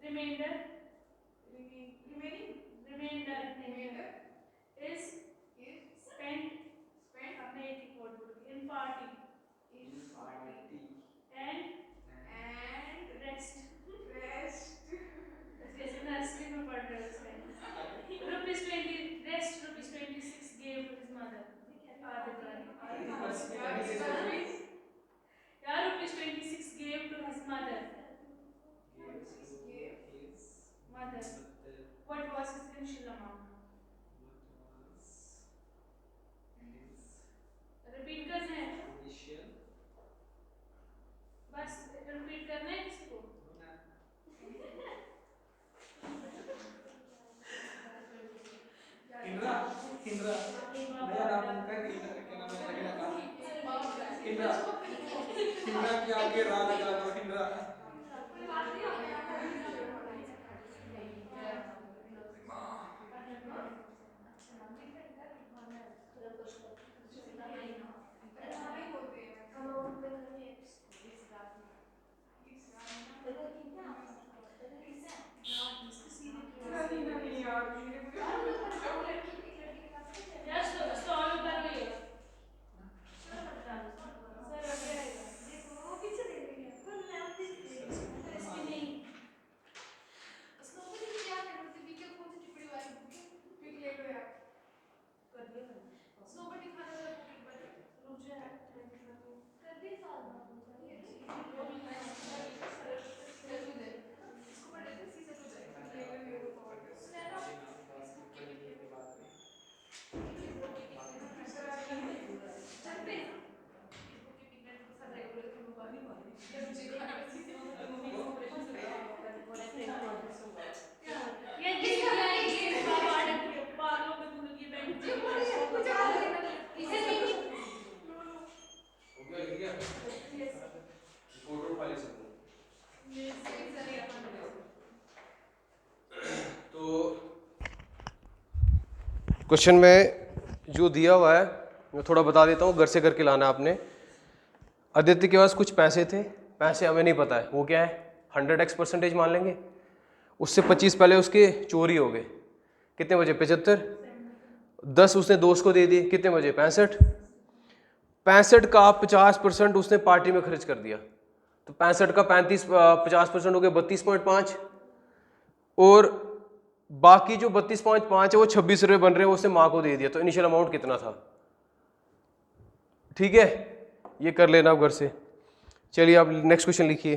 remainder is spent अपने एक एक वर्ड बोलोगे in party and rest जैसे नर्सरी में पढ़ रहे हो उस time ₹20 rest ₹26 gave to his mother यार ₹26 gave to his mother what was his initial amount repeat करना है बस रिपीट करना है किसी को इंद्रा नया नाम उनका क्या नाम है क्या काम इंद्रा इंद्रा की आगे रा लगा दो इंद्रा क्वेश्चन में जो दिया हुआ है मैं थोड़ा बता देता हूँ, घर से करके लाना आपने। आदित्य के पास कुछ पैसे थे, पैसे हमें नहीं पता है वो क्या है, 100x% मान लेंगे। उससे 25 पहले उसके चोरी हो गए, कितने बजे 75, 10 उसने दोस्त को दे दिए, कितने बजे 65, 65 का 50% उसने पार्टी में खर्च कर दिया, तो 65 का 50% हो गया 32.5, और बाकी जो 32.5 है वो 26 रुपये बन रहे हैं, वो उसने माँ को दे दिया, तो इनिशियल अमाउंट कितना था। ठीक है, ये कर लेना आप घर से। चलिए आप नेक्स्ट क्वेश्चन लिखिए।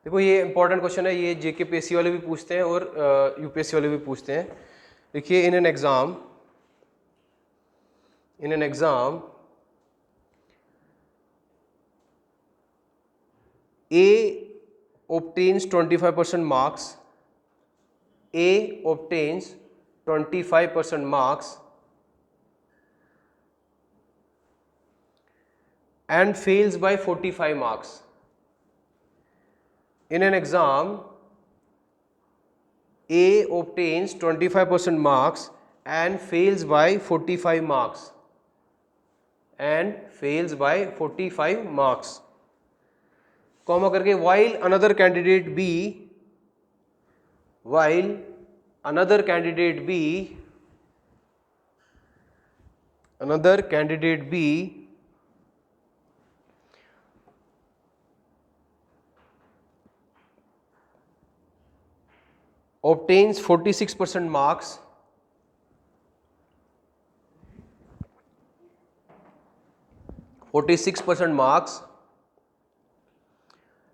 देखो ये इंपॉर्टेंट क्वेश्चन है, ये JKPSC वाले भी पूछते हैं और UPSC वाले भी पूछते हैं। देखिए in an exam A obtains 25% marks, A obtains 25% marks and fails by 45 marks. In an exam, A obtains 25% marks and fails by 45 marks. Comma करके while another candidate B obtains 46% marks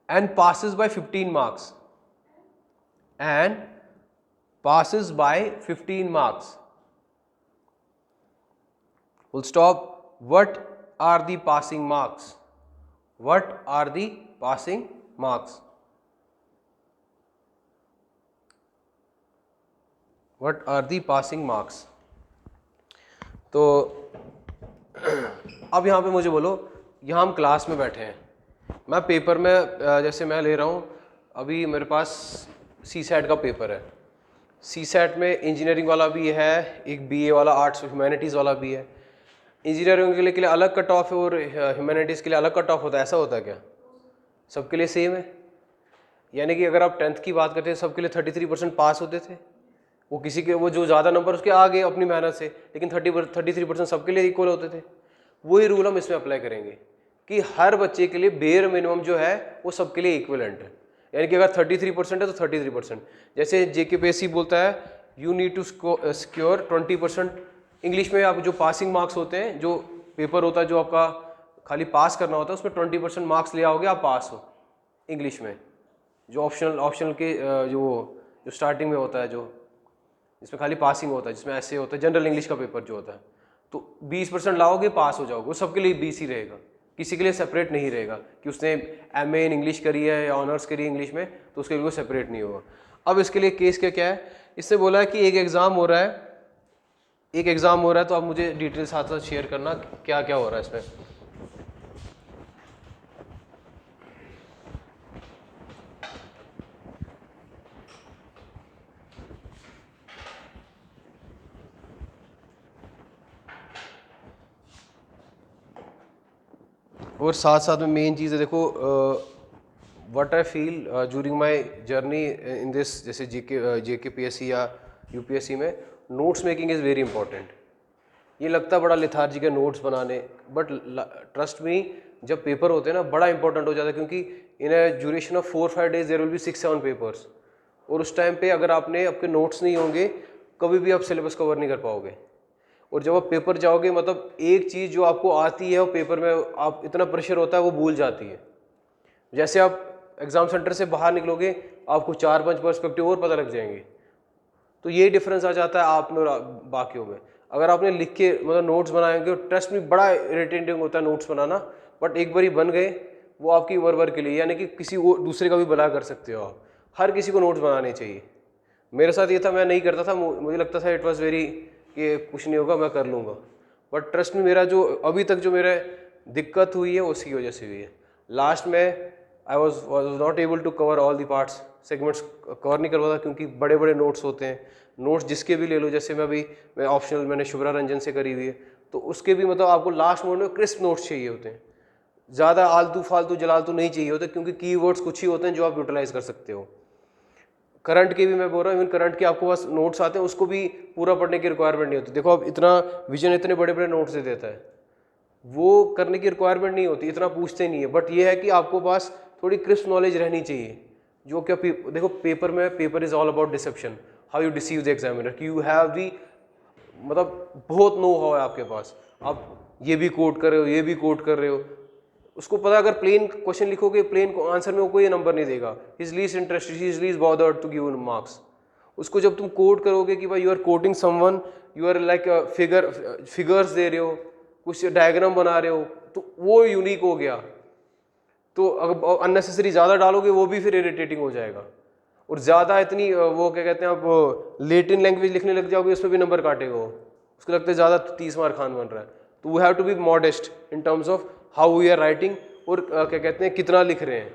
and passes by 15 marks full stop. What are the passing marks? तो अब यहाँ पे मुझे बोलो, यहाँ हम class में बैठे हैं, मैं पेपर में जैसे मैं ले रहा हूँ, अभी मेरे पास CSAT का पेपर है। CSAT में इंजीनियरिंग वाला भी है, एक BA वाला आर्ट्स ह्यूमैनिटीज़ वाला भी है। इंजीनियरिंग के लिए अलग कट ऑफ है और ह्यूमैनिटीज़ के लिए अलग कट ऑफ होता है, ऐसा होता है क्या? सबके लिए सेम है? यानी कि अगर आप 10th की बात करते हैं सबके लिए 33% पास होते थे, वो किसी के वो जो ज़्यादा नंबर उसके आ गए अपनी मेहनत से, लेकिन 33% सबके लिए इक्वल होते थे। वही रूल हम इसमें अप्लाई करेंगे कि हर बच्चे के लिए बेयर मिनिमम जो है वो सबके लिए इक्वलेंट है। यानी कि अगर 33% है तो 33%, जैसे JKPSC बोलता है you need to secure 20%। English में आप जो पासिंग मार्क्स होते हैं, जो पेपर होता है जो आपका खाली पास करना होता है, उसमें 20% मार्क्स ले आओगे आप पास हो इंग्लिश में। जो ऑप्शनल के जो स्टार्टिंग में होता है, जो जिसमें खाली पासिंग होता है, जिसमें ऐसे होता है जनरल इंग्लिश का पेपर जो होता है, तो 20% लाओगे पास हो जाओगे। वो सबके लिए 20 ही रहेगा, किसी के लिए सेपरेट नहीं रहेगा कि उसने MA इन इंग्लिश करी है या ऑनर्स करी है इंग्लिश में तो उसके लिए कोई सेपरेट नहीं होगा। अब इसके लिए केस क्या है, इससे बोला है कि एक एग्ज़ाम हो रहा है, तो आप मुझे डिटेल साथ साथ शेयर करना क्या क्या हो रहा है इसमें। और साथ साथ में मेन चीज़ है, देखो what I feel during my journey in this, जैसे JKPSC या UPSC में notes making is very important. ये लगता है बड़ा लिथार्जिक है नोट्स बनाने, बट ट्रस्ट मी जब पेपर होते हैं ना बड़ा इंपॉर्टेंट हो जाता है, क्योंकि in a duration of 4-5 days there will be 6-7 papers, और उस टाइम पे अगर आपने आपके नोट्स नहीं होंगे कभी भी आप सिलेबस कवर नहीं कर पाओगे। और जब आप पेपर जाओगे, मतलब एक चीज़ जो आपको आती है वो पेपर में आप इतना प्रेशर होता है वो भूल जाती है। जैसे आप एग्ज़ाम सेंटर से बाहर निकलोगे आपको 4-5 पर्सपेक्टिव और पता लग जाएंगे। तो ये डिफरेंस आ जाता है आप में और बाकियों में। अगर आपने लिख के मतलब नोट्स बनाएंगे, ट्रस्ट में बड़ा इरिटेटिंग होता है नोट्स बनाना, बट एक बार ही बन गए वो आपकी वर के लिए, यानी कि किसी दूसरे का भी भला कर सकते हो आप। हर किसी को नोट्स बनाने चाहिए। मेरे साथ ये था, मैं नहीं करता था, मुझे लगता था इट वॉज़ वेरी कि कुछ नहीं होगा मैं कर लूँगा, बट ट्रस्ट में मेरा जो अभी तक जो मेरा दिक्कत हुई है उसकी वजह से हुई है। लास्ट में I was not able to cover all the parts, segments cover नहीं कर पाता क्योंकि बड़े बड़े नोट्स होते हैं। नोट्स जिसके भी ले लो, जैसे मैं ऑप्शनल मैंने शुभ्रा रंजन से करी हुई है, तो उसके भी मतलब आपको लास्ट मोड में क्रिस्प नोट्स चाहिए होते हैं, ज़्यादा आलतू फालतू जलालतू नहीं चाहिए होते, क्योंकि कीवर्ड्स कुछ ही होते हैं जो आप यूटिलाइज कर सकते हो। करंट के भी मैं बोल रहा हूँ, इवन करंट के आपको पास नोट्स आते हैं, उसको भी पूरा पढ़ने की रिक्वायरमेंट नहीं होती। देखो अब इतना विजन इतने बड़े बड़े नोट्स दे देता है, वो करने की रिक्वायरमेंट नहीं होती, इतना पूछते नहीं है, बट ये है कि आपको पास थोड़ी क्रिस्प नॉलेज रहनी चाहिए। जो क्या देखो पेपर में, paper is all about deception, how you deceive the examiner, कि यू हैव दी मतलब बहुत नो हाउ है आपके पास, आप ये भी कोट कर रहे हो, ये भी कोट कर रहे हो। उसको पता अगर प्लेन क्वेश्चन लिखोगे, प्लेन आंसर में वो कोई नंबर नहीं देगा, he is least interested, he is least bothered to give marks. उसको जब तुम कोट करोगे कि भाई you are quoting someone, you are like figures दे रहे हो, कुछ डायग्राम बना रहे हो, तो वो यूनिक हो गया। तो अगर अननेसेसरी ज़्यादा डालोगे वो भी फिर इरिटेटिंग हो जाएगा। और ज़्यादा इतनी वो क्या कहते हैं, आप लेटिन लैंग्वेज लिखने लग जाओगे, उसमें भी नंबर काटेगा वो, उसको लगता है ज़्यादा 30 मार्क खान बन रहा है। तो we have to be modest in terms of how we are writing, और क्या कहते हैं कितना लिख रहे हैं,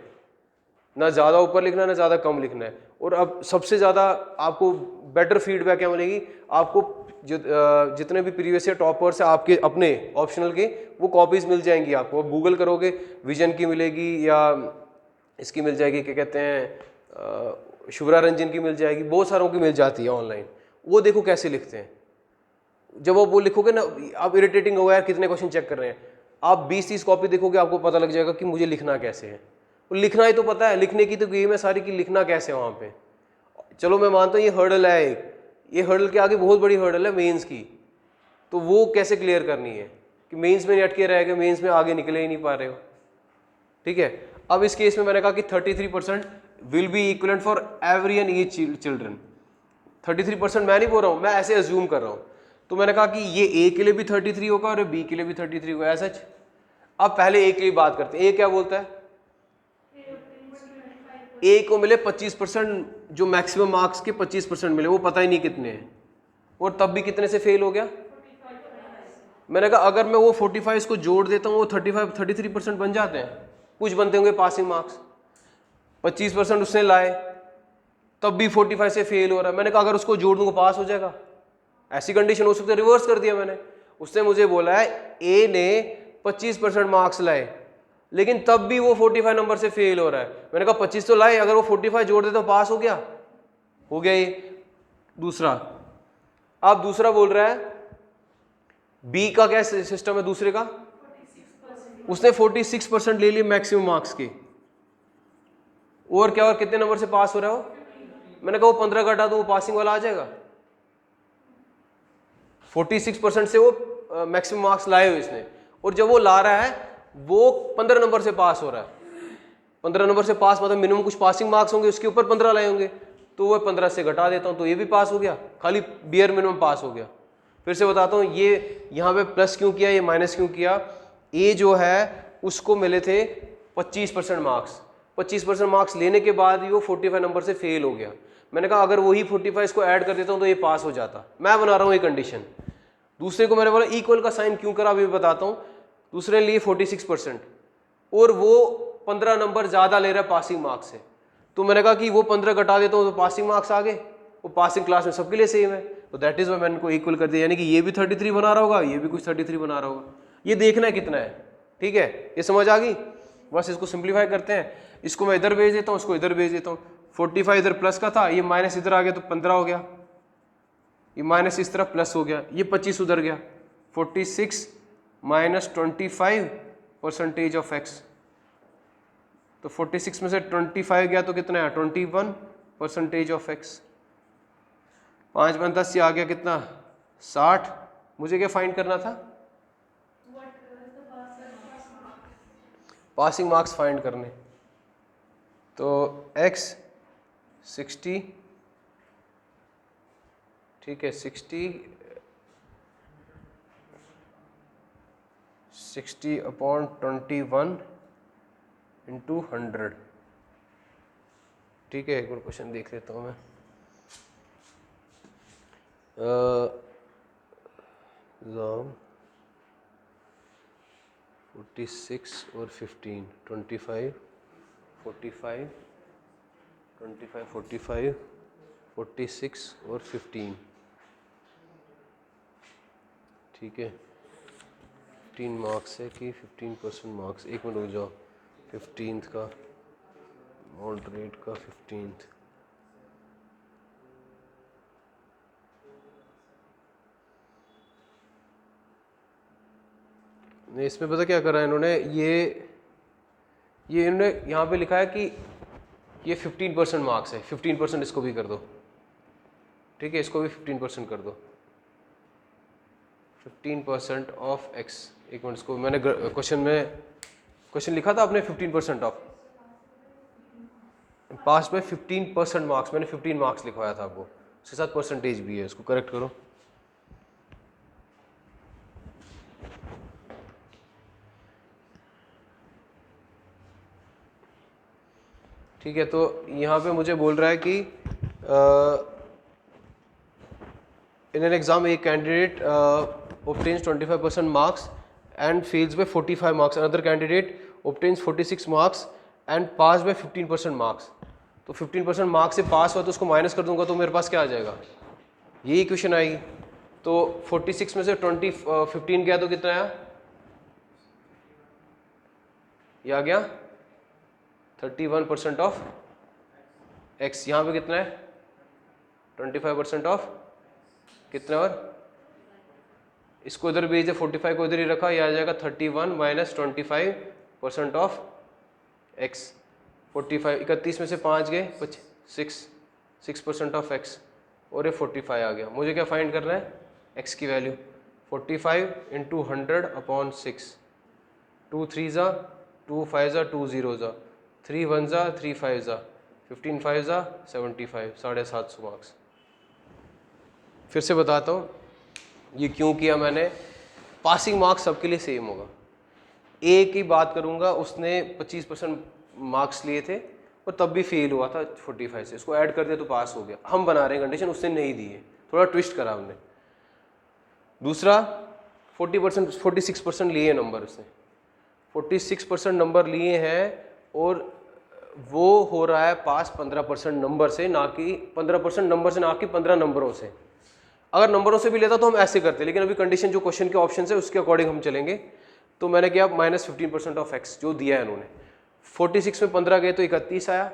ना ज़्यादा ऊपर लिखना है ना ज़्यादा कम लिखना है। और अब सबसे ज़्यादा आपको बेटर फीडबैक क्या मिलेगी, आपको जितने भी प्रीवियस ईयर टॉपर्स हैं आपके अपने ऑप्शनल के, वो कॉपीज़ मिल जाएंगी आपको। गूगल करोगे विजन की मिलेगी, या इसकी मिल जाएगी क्या कहते हैं शुभ्रा रंजन की मिल जाएगी, बहुत सारों की मिल जाती है ऑनलाइन। वो देखो कैसे लिखते हैं, जब आप वो लिखोगे ना आप इरिटेटिंग होगा यार कितने क्वेश्चन चेक कर रहे हैं। आप 20-30 कॉपी देखोगे आपको पता लग जाएगा कि मुझे लिखना कैसे है। और लिखना ही तो पता है, लिखने की तो गेम है सारी, कि लिखना कैसे है वहाँ पे। चलो मैं मानता हूँ ये हर्डल है एक, ये हर्डल के आगे बहुत बड़ी हर्डल है मेंस की, तो वो कैसे क्लियर करनी है कि मेंस में नहीं अटके रह गए, मेंस में आगे निकले ही नहीं पा रहे हो। ठीक है, अब इस केस में मैंने कहा कि 33% will be equivalent for every and each children. 33% मैं नहीं बोल रहा हूँ, मैं ऐसे अज्यूम कर रहा हूँ। तो मैंने कहा कि ये ए के लिए भी 33 होगा और बी के लिए भी 33 होगा, ऐसा। अब पहले ए के लिए बात करते हैं। ए क्या बोलता है, ए को मिले 25%, जो मैक्सिमम मार्क्स के 25% मिले, वो पता ही नहीं कितने हैं, और तब भी कितने से फेल हो गया। मैंने कहा अगर मैं वो 45 को जोड़ देता हूँ वो 33% बन जाते हैं, कुछ बनते होंगे पासिंग मार्क्स। 25% उसने लाए तब भी 45 से फेल हो रहा है। मैंने कहा अगर उसको जोड़ दूंगा पास हो जाएगा, ऐसी कंडीशन हो सकती है। रिवर्स कर दिया मैंने, उसने मुझे बोला है ए ने 25% मार्क्स लाए, लेकिन तब भी वो 45 नंबर से फेल हो रहा है। मैंने कहा 25 तो लाए, अगर वो 45 जोड़ दे तो पास हो गया ये। दूसरा, अब दूसरा बोल रहा है बी का क्या सिस्टम है दूसरे का, उसने 46% ले लिए मैक्सिमम मार्क्स के, और क्या, और कितने नंबर से पास हो रहा हो। मैंने कहा वो 15 घटा तो वो पासिंग वाला आ जाएगा। 46% से वो मैक्सिमम मार्क्स लाए हुए इसने, और जब वो ला रहा है वो 15 नंबर से पास हो रहा है। 15 नंबर से पास मतलब मिनिमम कुछ पासिंग मार्क्स होंगे, उसके ऊपर 15 लाए होंगे, तो वो 15 से घटा देता हूं तो ये भी पास हो गया, खाली बियर मिनिमम पास हो गया। फिर से बताता हूं, ये यहाँ पे प्लस क्यों किया, ये माइनस क्यों किया। ए जो है उसको मिले थे 25% मार्क्स, 25% मार्क्स लेने के बाद ही वो 45 नंबर से फेल हो गया। मैंने कहा अगर वही 45 इसको ऐड कर देता हूं तो ये पास हो जाता। मैं बना रहा हूं ये कंडीशन। दूसरे को मैंने बोला इक्वल का साइन क्यों करा अभी बताता हूं। दूसरे लिए 46% और वो 15 नंबर ज्यादा ले रहा है पासिंग मार्क्स से, तो मैंने कहा कि वो 15 घटा देता हूं तो पासिंग मार्क्स आ गए, वो पासिंग क्लास में सबके लिए सेम है, तो दैट इज वाई मैंने इनको इक्वल कर दिया। यानी कि ये भी 33 बना रहा होगा, ये भी कुछ 33 बना रहा होगा। ये देखना है कितना है, ठीक है, ये समझ आ गई। बस इसको सिंप्लीफाई करते हैं, इसको मैं इधर भेज देता हूँ, इसको इधर भेज देता हूँ। 45 इधर प्लस का था, ये माइनस इधर आ गया तो 15 हो गया, ये माइनस इस तरफ प्लस हो गया, ये 25 उधर गया। 46 माइनस 25% ऑफ एक्स, तो 46 में से 25 गया तो कितना है 21% ऑफ एक्स। 5 में 10 से आ गया कितना 60। मुझे क्या फाइंड करना था, पासिंग मार्क्स फाइंड करने। तो x 60, ठीक है, 60/21 इंटू 100, ठीक है। एक और क्वेश्चन देख लेता हूँ मैं। 46 और 15, 25, 45, 25, 45, 46 और 15, ठीक है। 15 मार्क्स है कि 15% मार्क्स, एक मिनट रुक जाओ। 15th का मॉडरेट का 15th, नहीं इसमें पता क्या करा है इन्होंने, ये इन्होंने यहाँ पे लिखा है कि ये 15% मार्क्स है, 15% इसको भी कर दो, ठीक है, इसको भी 15% कर दो। 15% ऑफ एक्स, एक मिनट, इसको मैंने क्वेश्चन लिखा था आपने 15% ऑफ, पास में 15% मार्क्स, मैंने 15 मार्क्स लिखवाया था आपको, उसके साथ परसेंटेज भी है, इसको करेक्ट करो। ठीक है, तो यहाँ पे मुझे बोल रहा है कि in an exam a candidate obtains 25% marks and fails by 45 marks, another candidate obtains 46 marks and pass by 15% marks। तो 15% मार्क्स से पास हुआ तो उसको माइनस कर दूंगा तो मेरे पास क्या आ जाएगा, यही इक्वेशन आएगी। तो 46 में से 15 गया तो कितना आया, ये आ गया 31% ऑफ एक्स। यहाँ पे कितना है 25% ऑफ कितना, और इसको इधर भेज दे, 45 को इधर ही रखा, ये आ जाएगा 31 माइनस 25% ऑफ एक्स। 45, 31 में से 5 गए 6% ऑफ एक्स, और ये 45 आ गया। मुझे क्या फाइंड करना है, एक्स की वैल्यू। 45 इंटू 100/6, 2 3 ज़ा 2 5 ज़ा 2 0 ज़ा 3 1 ज़ा 3 5 ज़ा 15 5 ज़ा 75, 750 मार्क्स। फिर से बताता हूँ ये क्यों किया मैंने। पासिंग मार्क्स सबके लिए सेम होगा। ए की बात करूंगा, उसने 25% मार्क्स लिए थे और तब भी फेल हुआ था 45 से, इसको ऐड कर दिया तो पास हो गया। हम बना रहे हैं कंडीशन, उसने नहीं दी है, थोड़ा ट्विस्ट करा हमने। दूसरा 46% लिए नंबर, उसने 46% नंबर लिए हैं और वो हो रहा है पास 15% नंबर से, ना कि 15% नंबर से, ना कि 15 नंबरों से। अगर नंबरों से भी लेता तो हम ऐसे करते, लेकिन अभी कंडीशन जो क्वेश्चन के ऑप्शन है उसके अकॉर्डिंग हम चलेंगे। तो मैंने किया -15% ऑफ x जो दिया है इन्होंने। 46 में 15 गए तो 31 आया,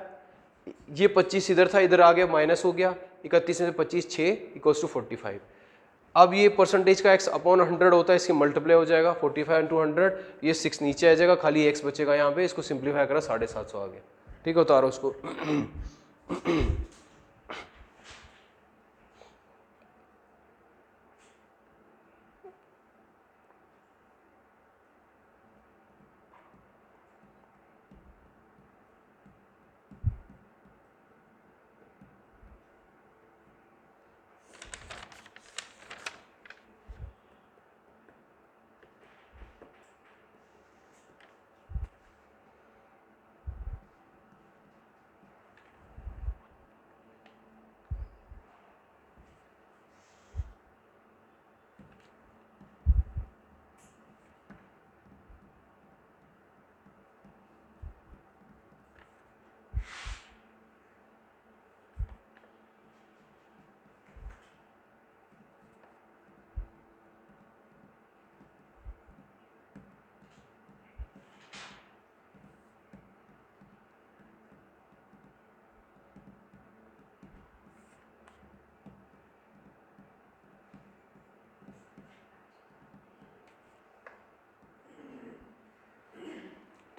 ये 25 इधर था, इधर आ गया माइनस हो गया, 31 में से 25 6 = 45। अब ये परसेंटेज का x अपॉन 100 होता है, इसकी मल्टीप्लाई हो जाएगा 45 इंटू 100, ये 6 नीचे आ जाएगा, खाली x बचेगा यहाँ पे, इसको सिंप्लीफाई करा 750 आ गया। ठीक है, उतारो उसको।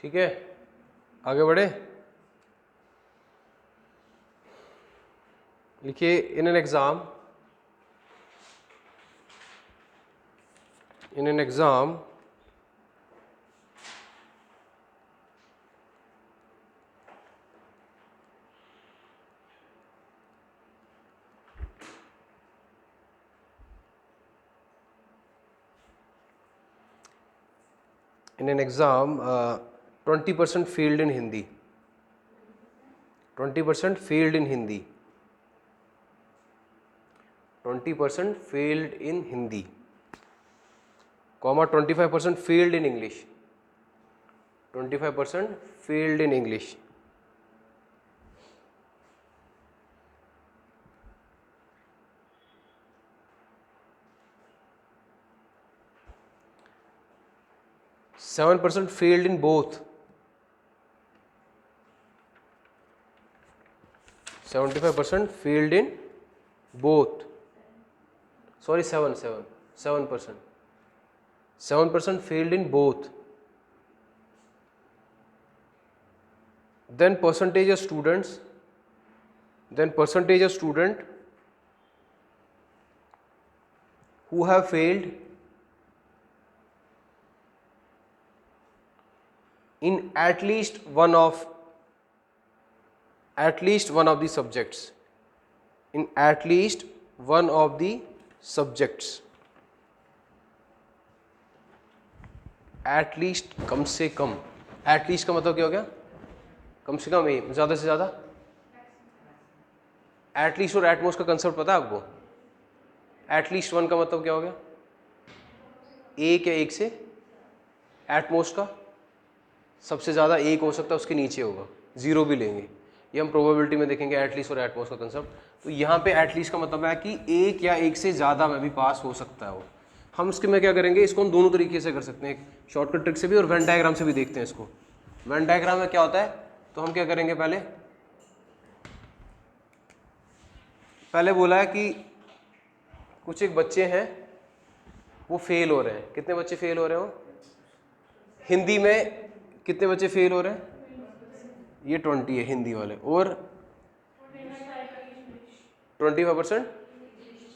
ठीक है, आगे बढ़े। लिखिए, in an exam in an exam 20% failed in Hindi, 20% failed in Hindi, 20% failed in Hindi, comma 25% failed in English, 25% failed in English. %7 failed in both, 75% failed in both. Sorry, 7%. 7% failed in both. Then percentage of students, who have failed in at least one of the subjects, in at least one of the subjects, at least कम से कम, at least का मतलब क्या हो गया? कम से कम, ज़्यादा से ज़्यादा। at least और at most का कंसेप्ट पता है आपको? at least 1 का मतलब क्या हो गया? एक या एक से, at most का सबसे ज़्यादा एक हो सकता है, उसके नीचे होगा, 0 भी लेंगे, ये हम प्रोबेबिलिटी में देखेंगे एटलीस्ट और एटमोस्ट का कंसेप्ट। तो यहाँ पे एटलीस्ट का मतलब है कि एक या एक से ज़्यादा में भी पास हो सकता है वो। हम इसके में क्या करेंगे, इसको हम दोनों तरीके से कर सकते हैं, एक शॉर्टकट ट्रिक से भी और वेन डायग्राम से भी देखते हैं इसको। वेन डायग्राम में क्या होता है, तो हम क्या करेंगे, पहले बोला है कि कुछ एक बच्चे हैं वो फेल हो रहे हैं। कितने बच्चे फेल हो रहे हो? हिंदी में कितने बच्चे फेल हो रहे हैं? ये 20 है हिंदी वाले, और 25%,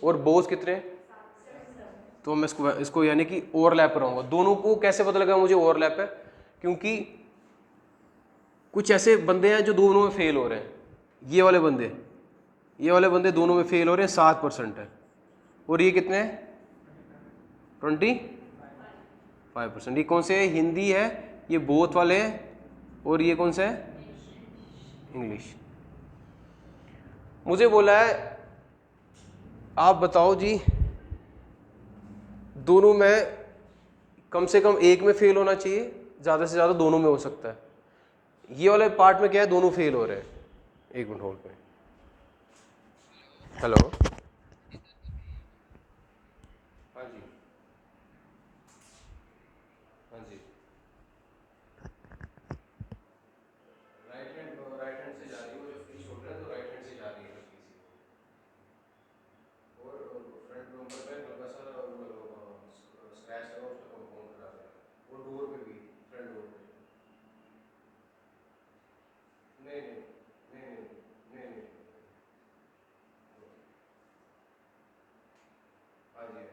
और बोथ कितने? तो मैं इसको यानी कि ओवरलैप कराऊंगा दोनों को। कैसे पता लगा मुझे ओवरलैप है? क्योंकि कुछ ऐसे बंदे हैं जो दोनों में फेल हो रहे हैं, ये वाले बंदे दोनों में फेल हो रहे हैं, 7% है, और ये कितने हैं? 25%। ये कौन से है? हिंदी है, ये बोथ वाले हैं, और ये कौन सा है? इंग्लिश। मुझे बोला है आप बताओ जी, दोनों में कम से कम एक में फेल होना चाहिए, ज़्यादा से ज़्यादा दोनों में हो सकता है। ये वाले पार्ट में क्या है, दोनों फेल हो रहे हैं। एक मिनट होल्ड पे। हेलो, हाँ जी, राइट हैंड से जा रही है, वो जो फ्री शोल्डर है तो राइट हैंड से जा रही है हल्की सी, और फ्रंट बम्पर पे हल्का सा स्क्रैच लगा, उसका कंपाउंड करा दिया, और डोर पे भी, फ्रंट डोर पे। नहीं नहीं नहीं नहीं नहीं नहीं, हाँ जी,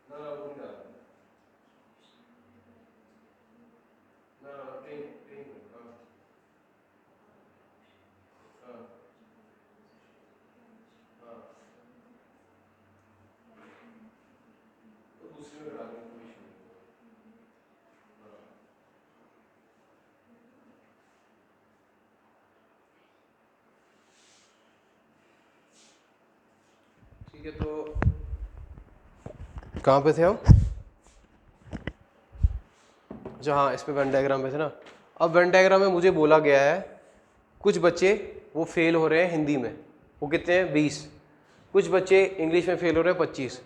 ना ना वो नहीं डाला, ना ना ट्रेन ट्रेन, हाँ हाँ हाँ, तो दूसरे में करा देंगे, कोई इशू नहीं होगा। हाँ ठीक है, तो कहाँ पे थे हम? अच्छा हाँ, इस पे वेन डायग्राम पे थे ना। अब वेन डायग्राम में मुझे बोला गया है कुछ बच्चे वो फेल हो रहे हैं हिंदी में, वो कितने हैं 20, कुछ बच्चे इंग्लिश में फेल हो रहे हैं 25,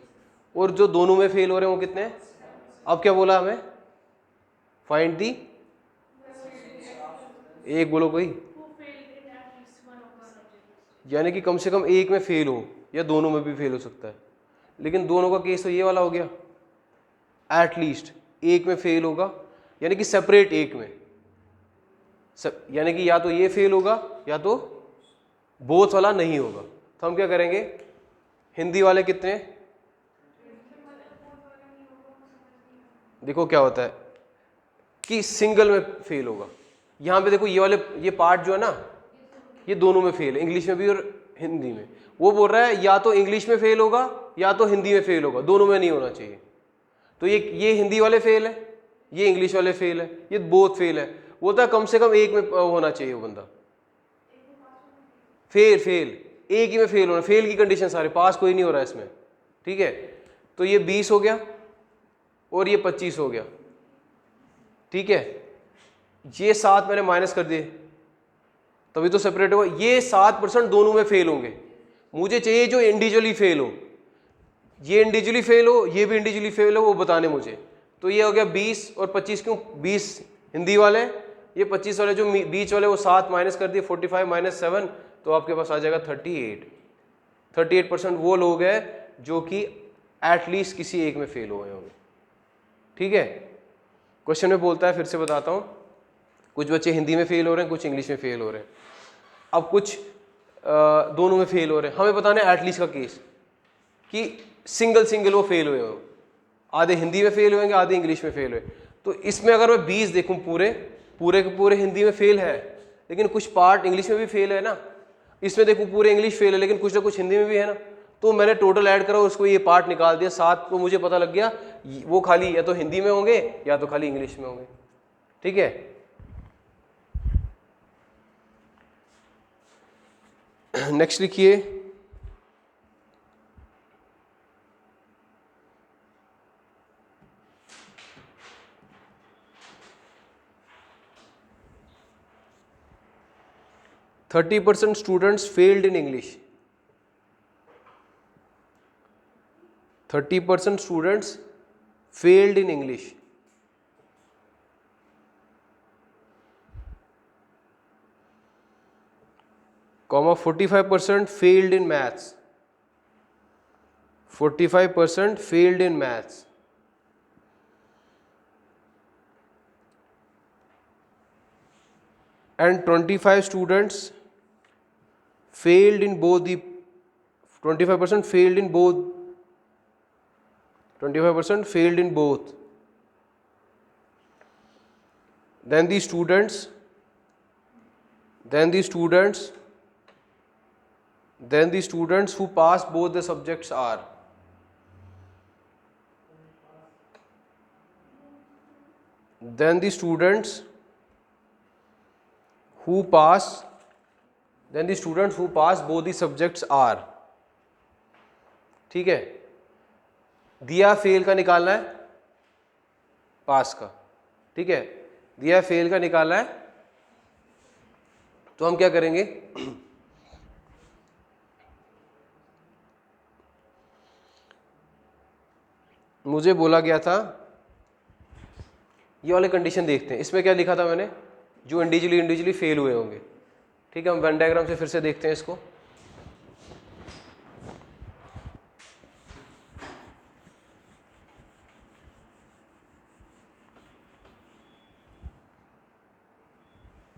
और जो दोनों में फेल हो रहे हैं वो कितने हैं? अब क्या बोला हमें? फाइंड दी, एक बोलो कोई, Who failed in at least one of the subjects? यानी कि कम से कम एक में फेल हो या दोनों में भी फेल हो सकता है, लेकिन दोनों का केस तो ये वाला हो गया, एटलीस्ट एक में फेल होगा, यानी कि सेपरेट एक में, यानी कि या तो ये फेल होगा या तो बोथ वाला नहीं होगा। तो हम क्या करेंगे, हिंदी वाले कितने, देखो क्या होता है कि सिंगल में फेल होगा, यहाँ पे देखो ये वाले ये पार्ट जो है ना ये दोनों में फेल है, इंग्लिश में भी और हिंदी में। वो बोल रहा है या तो इंग्लिश में फेल होगा या तो हिंदी में फेल होगा, दोनों में नहीं होना चाहिए। तो ये हिंदी वाले फेल है, ये इंग्लिश वाले फेल है, ये बोथ फेल है। बोलता है कम से कम एक में होना चाहिए वो बंदा, फेल फेल एक ही में फेल होना, फेल की कंडीशन सारे, पास कोई नहीं हो रहा है इसमें। ठीक है, तो ये 20 हो गया और ये 25 हो गया। ठीक है, ये 7 मैंने माइनस कर दिए तभी तो सेपरेट होगा। ये 7% दोनों में फेल होंगे, मुझे चाहिए जो इंडिविजुअली फेल हो, ये इंडिविजुअली फेल हो ये भी इंडिविजुअली फेल हो, वो बताने मुझे। तो ये हो गया 20 और 25, क्यों 20 हिंदी वाले, ये 25 वाले जो बीच वाले वो 7 माइनस कर दिए, 45 माइनस 7, तो आपके पास आ जाएगा 38% वो लोग हैं जो कि एटलीस्ट किसी एक में फेल हुए होंगे। ठीक है, क्वेश्चन में बोलता है, फिर से बताता हूँ, कुछ बच्चे हिंदी में फेल हो रहे हैं, कुछ इंग्लिश में फेल हो रहे हैं, अब कुछ दोनों में फेल हो रहे हैं। हमें बताना है एटलीस्ट का केस कि सिंगल वो फेल हुए हो, आधे हिंदी में फेल हुएंगे आधे इंग्लिश में फेल हुए। तो इसमें अगर मैं 20 देखूं, पूरे के पूरे हिंदी में फेल है लेकिन कुछ पार्ट इंग्लिश में भी फेल है ना, इसमें देखूं पूरे इंग्लिश फेल है लेकिन कुछ ना कुछ हिंदी में भी है ना, तो मैंने टोटल ऐड करा उसको ये पार्ट निकाल दिया 7, तो मुझे पता लग गया वो खाली या तो हिंदी में होंगे या तो खाली इंग्लिश में होंगे। ठीक है, नेक्स्ट लिखिए, "30% students failed in English." 30% students failed in English. Comma 45% failed in maths. 45% failed in maths. And 25 students failed in both the 25% failed in both 25% failed in both. Then the students who pass both the subjects are, then the students who pass both the subjects are। ठीक है, दिया fail का निकालना है, पास का। ठीक है, दिया फेल का निकालना है, तो हम क्या करेंगे, मुझे बोला गया था, ये वाले कंडीशन देखते हैं, इसमें क्या लिखा था मैंने, जो इंडिविजुअली फेल हुए होंगे। ठीक है, हम वेन डायग्राम से फिर से देखते हैं इसको।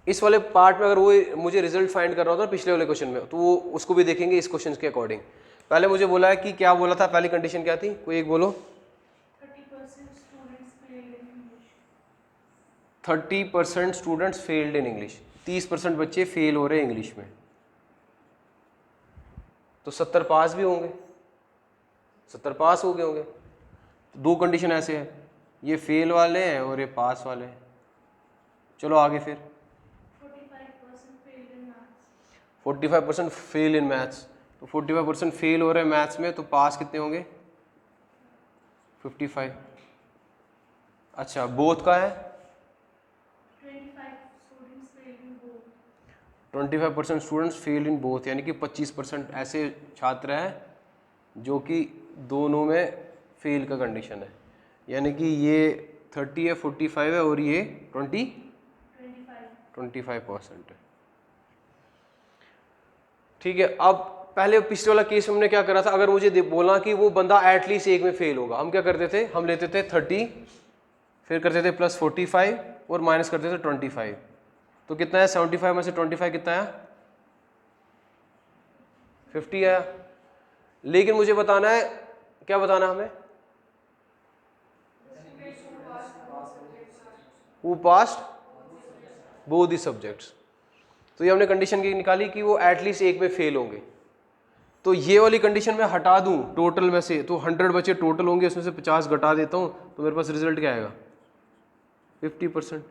इस वाले पार्ट में अगर वो मुझे रिजल्ट फाइंड कर रहा होता पिछले वाले क्वेश्चन में, तो वो उसको भी देखेंगे इस क्वेश्चन के अकॉर्डिंग। पहले मुझे बोला है कि क्या बोला था, पहली कंडीशन क्या थी, कोई एक बोलो। 30% स्टूडेंट्स फेल्ड इन इंग्लिश, 30% बच्चे फेल हो रहे हैं इंग्लिश में, तो 70 पास भी होंगे, 70 पास हो गए होंगे। तो दो कंडीशन ऐसे है, ये फेल वाले हैं और ये पास वाले हैं। चलो आगे फिर 45% फेल इन मैथ्स, तो 45% फेल हो रहे हैं मैथ्स में, तो पास कितने होंगे 55। अच्छा, बोथ का है 25% स्टूडेंट्स फेल इन बोथ, यानी कि 25% ऐसे छात्र हैं जो कि दोनों में फेल का कंडीशन है, यानी कि ये 30 है, 45 है और ये 25% है। ठीक है, अब पहले पिछले वाला केस हमने क्या करा था, अगर मुझे बोला कि वो बंदा एटलीस्ट एक में फेल होगा, हम क्या करते थे, हम लेते थे 30, फिर करते थे प्लस 45 और माइनस करते थे 25, तो कितना है 75 में से 25 कितना आया 50 आया। लेकिन मुझे बताना है, क्या बताना हमें, who passed both the subjects. तो ये हमने कंडीशन की निकाली कि वो एटलीस्ट एक में फेल होंगे। तो ये वाली कंडीशन मैं हटा दूं टोटल में से, तो 100 बच्चे टोटल होंगे, उसमें से 50 घटा देता हूं, तो मेरे पास रिजल्ट क्या आएगा 50%।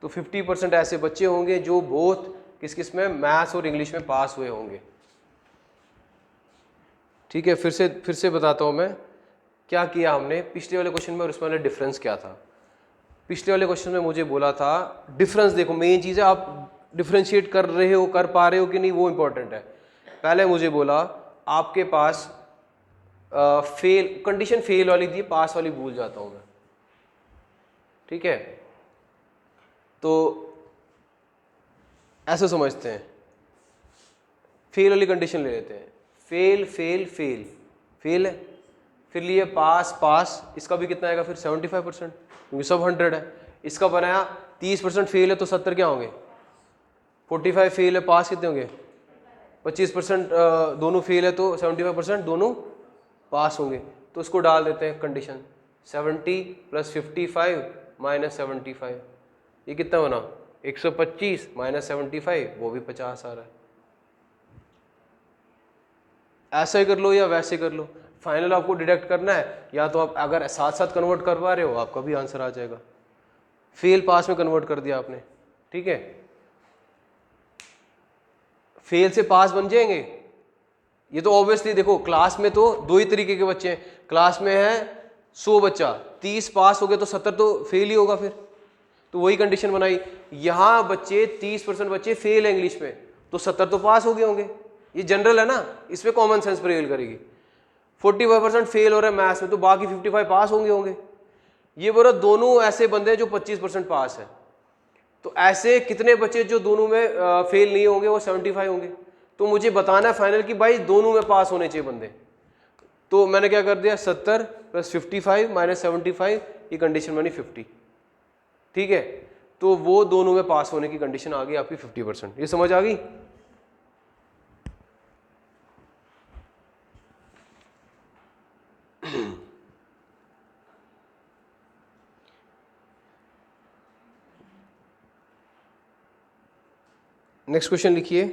तो 50% ऐसे बच्चे होंगे जो बोथ किस किस में, मैथ्स और इंग्लिश में पास हुए होंगे। ठीक है, फिर से बताता हूं मैं क्या किया हमने पिछले वाले क्वेश्चन में और इसमें वाले डिफरेंस क्या था। पिछले वाले क्वेश्चन में मुझे बोला था डिफरेंस, देखो मेन चीज़ है आप डिफ्रेंशिएट कर रहे हो, कर पा रहे हो कि नहीं, वो इंपॉर्टेंट है। पहले मुझे बोला आपके पास फेल कंडीशन फेल वाली थी, पास वाली भूल जाता हूं मैं। ठीक है, तो ऐसे समझते हैं, फेल वाली कंडीशन ले लेते हैं, फेल फेल फेल फेल है, फिर लिए पास पास, इसका भी कितना आएगा फिर 75%, क्योंकि सब 100 है। इसका बनाया 30% फेल है, तो 70 क्या होंगे 45 फेल है, पास कितने होंगे 25%, दोनों फेल है तो 75% दोनों पास होंगे। तो उसको डाल देते हैं कंडीशन, 70 + 55 - 75, ये कितना बना 125 - 75, वो भी 50 आ रहा है। ऐसा ही कर लो या वैसे कर लो, फाइनल आपको डिडक्ट करना है, या तो आप अगर साथ साथ कन्वर्ट कर पा रहे हो आपका भी आंसर आ जाएगा। फेल पास में कन्वर्ट कर दिया आपने, ठीक है, फेल से पास बन जाएंगे। ये तो ऑब्वियसली देखो क्लास में तो दो ही तरीके के बच्चे हैं, क्लास में है 100 बच्चा, 30 पास हो गए तो 70 तो फेल ही होगा फिर, तो वही कंडीशन बनाई। यहां बच्चे 30% बच्चे फेल है इंग्लिश में, तो 70 तो पास हो गए होंगे, ये जनरल है ना, इसमें कॉमन सेंस प्रिवेल करेगी। 45% फेल हो रहे हैं मैथ्स में, तो बाकी 55 पास होंगे। ये बोला दोनों ऐसे बंदे हैं जो 25% पास है, तो ऐसे कितने बच्चे जो दोनों में फेल नहीं होंगे, वो 75 होंगे। तो मुझे बताना है फाइनल कि भाई दोनों में पास होने चाहिए बंदे। तो मैंने क्या कर दिया, 70 + 55 - 75, ये कंडीशन बनी 50। ठीक है, तो वो दोनों में पास होने की कंडीशन आ गई आपकी 50%। ये समझ आ गई। नेक्स्ट क्वेश्चन लिखिए,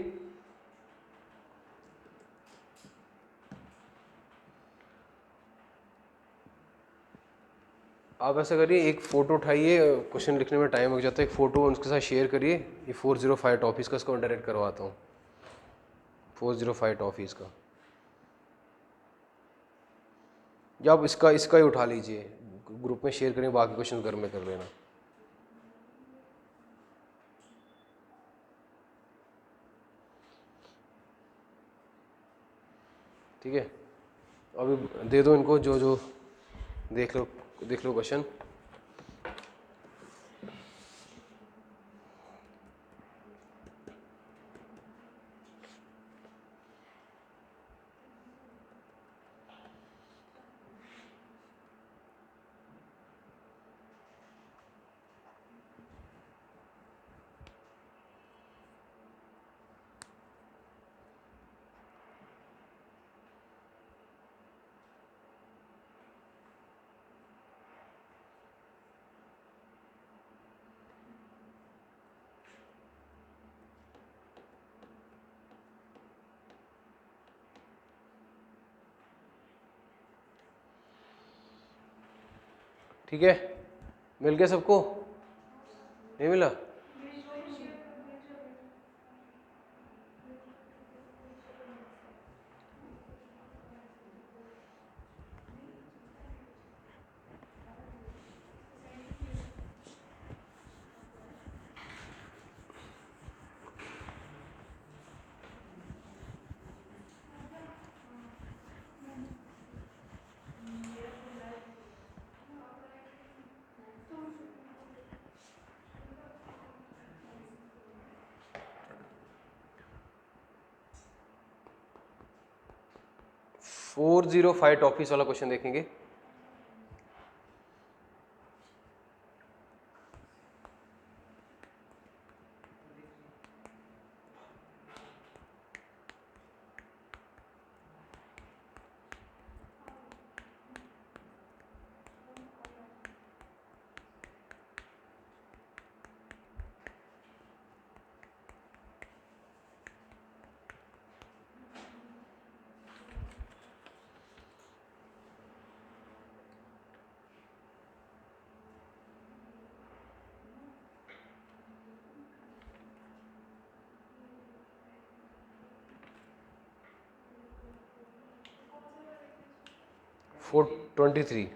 आप ऐसा करिए, एक फ़ोटो उठाइए, क्वेश्चन लिखने में टाइम लग जाता है, एक फ़ोटो उनके साथ शेयर करिए। ये 405 ऑफिस का, इसको डायरेक्ट करवाता हूँ, 405 ऑफिस का, या आप इसका ही उठा लीजिए, ग्रुप में शेयर करें, बाकी क्वेश्चन घर में कर लेना। ठीक है, अभी दे दो इनको जो जो देख लो क्वेश्चन। ठीक है, मिल गया सबको? नहीं मिला? फोर 405 टॉफीज वाला क्वेश्चन देखेंगे। फोर 23